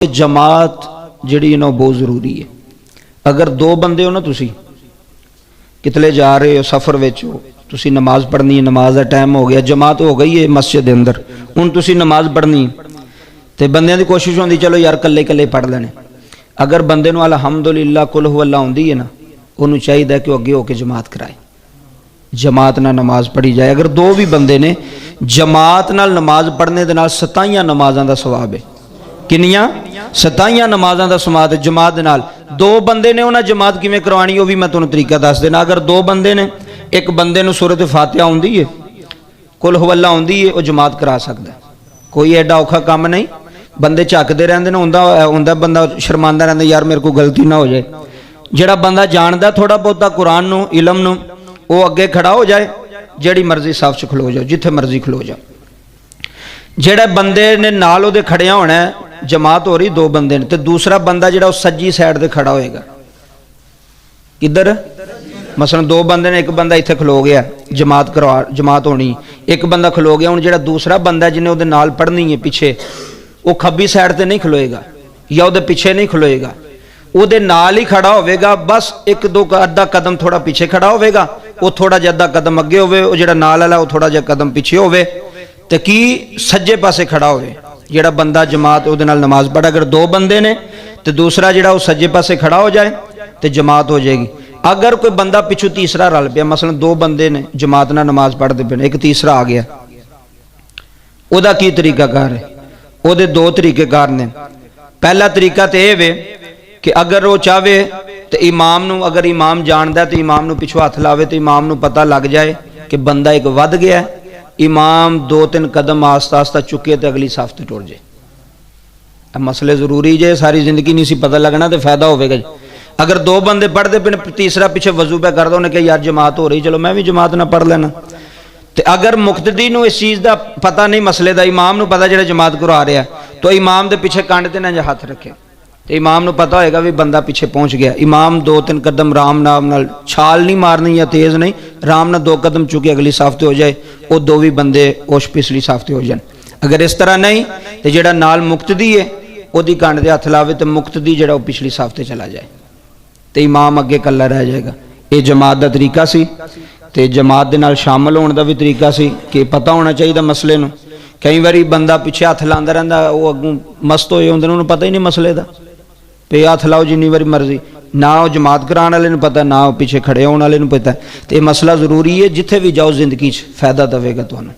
जमात जिहड़ी ना बहुत जरूरी है। अगर दो बंदे हो ना, तुसी कितने जा रहे हो, सफ़र विच हो, तुसी नमाज पढ़नी है, नमाज का टाइम हो गया, जमात हो गई है मस्जिद के अंदर, हुण तुसी नमाज पढ़नी तो बंदियां दी कोशिश होंदी चलो यार कल्ले कल्ले पढ़ लेने। अगर बंदे नूं अलहमदुलिल्लाह कुल हु अल्लाह आउंदी है ना, उन्होंने चाहिए कि अगे होके जमात कराए, जमात नाल नमाज पढ़ी जाए। अगर दो भी बंदे ने जमात नाल नमाज पढ़ने दे नाल 27 नमाज़ां दा सवाब है। किनियां 27 नमाज़ां दा समात जमात दे नाल। दो बंदे ने उन्हें जमात किवें करवानी वो भी मैं तुहानूं तरीका दस देना। अगर दो बंदे ने, एक बंदे नूं सूरत फातिहा आउंदी है, कुल हु अल्लाह आउंदी है, वो जमात करा सकदा, कोई एडा औखा काम नहीं। बंदे झकदे रहिंदे ने, हुंदा बंदा शर्मांदा रहिंदा यार मेरे को गलती ना हो जाए। जिहड़ा बंदा जानदा थोड़ा बहुता कुरान नूं इलम नूं, वो अगे खड़ा हो जाए, जिहड़ी मर्जी साफ च खलो जाओ, जिथे मर्जी खलो जाओ। जिहड़े बंदे ने नाल उहदे खड़िया होना है, जमात हो रही दो बंदे ने, तो दूसरा बंदा जो सज्जी साइड से खड़ा होएगा, किधर मसलन दो बंदे ने, एक बंदा इत्थे खलो गया, जमात होनी, एक बंदा खलो गया, हुण जिहड़ा दूसरा बंदा जिन्हें उहदे नाल पढ़नी है पिछे, वो खब्बी साइड से नहीं खलोएगा या उहदे पिछे नहीं खलोएगा, उहदे नाल ही खड़ा होवेगा। बस एक दो अद्धा कदम थोड़ा पीछे खड़ा होवेगा, वो थोड़ा जिहा अद्धा कदम अगे होवे, वो जिहड़ा नाल वाला वो थोड़ा जिहा कदम पीछे होवे, ते की सज्जे पासे खड़ा होवे जिहड़ा बंदा जमात उहदे नाल नमाज पढ़े। अगर दो बंदे ने तो दूसरा जिहड़ा वो सज्जे पासे खड़ा हो जाए तो जमात हो जाएगी। अगर कोई बंदा पिछू तीसरा रल पिया, मसलन दो बंदे ने जमात नाल नमाज पढ़ते पे, एक तीसरा आ गया, उहदा की तरीकाकार है? उहदे दो तरीकेकार ने। पहला तरीका तो यह वे कि अगर वो चाहे तो इमाम नूं, अगर इमाम जानदा तो इमाम नूं पिछू हथ लावे तो इमाम नूं पता लग जाए कि बंदा एक वध गया, इमाम दो तीन कदम आस्ता आस्ता चुके तो अगली साफ ते टुर जाए। मसले जरूरी जे, सारी जिंदगी नहीं सी पता लगना तो फायदा होगा। अगर दो बंदे पढ़ते पे, तीसरा पीछे वजू पे करता, उन्हें कहा यार जमात हो रही, चलो मैं भी जमात ना पढ़ लेना। तो अगर मुक्तदी नूं इस चीज़ का पता नहीं, मसले का इमाम नूं पता जो जमात करा रहा, तो इमाम के पिछे कंध ते ना हथ रखे, तो इमाम नूं पता होएगा भी बंदा पिछे पहुँच गया। इमाम दो तीन कदम राम नाम छाल नहीं मारनी या तेज़ नहीं, राम नाल दो कदम चुके अगली साफ ते हो जाए, वो दो भी बंदे उस पिछली साफ ते हो जाए। अगर इस तरह नहीं तो जिहड़ा नाल मुक्तदी है उहदी कंध ते हथ लावे तो मुक्तदी जिहड़ा वो पिछली साफ ते चला जाए, तो इमाम अगे कल्ला रह जाएगा। ये जमात का तरीका सी। ते जमात दे नाल शामिल होने का भी तरीका सी कि पता होना चाहिए मसले नूं। कई बारी बंदा पिछे हथ लांदा रहिंदा, वो अगों मस्त होए हुंदे ने, उन्होंने पता ही नहीं मसले का, पे हथ लाओ जिन्नी बारी मर्जी, ना वो जमात कराने वाले नूं पता, ना वो पिछे खड़े होने वाले नूं पता। तो यह मसला जरूरी है, जिथे भी जाओ जिंदगी फायदा देगा तुहानूं।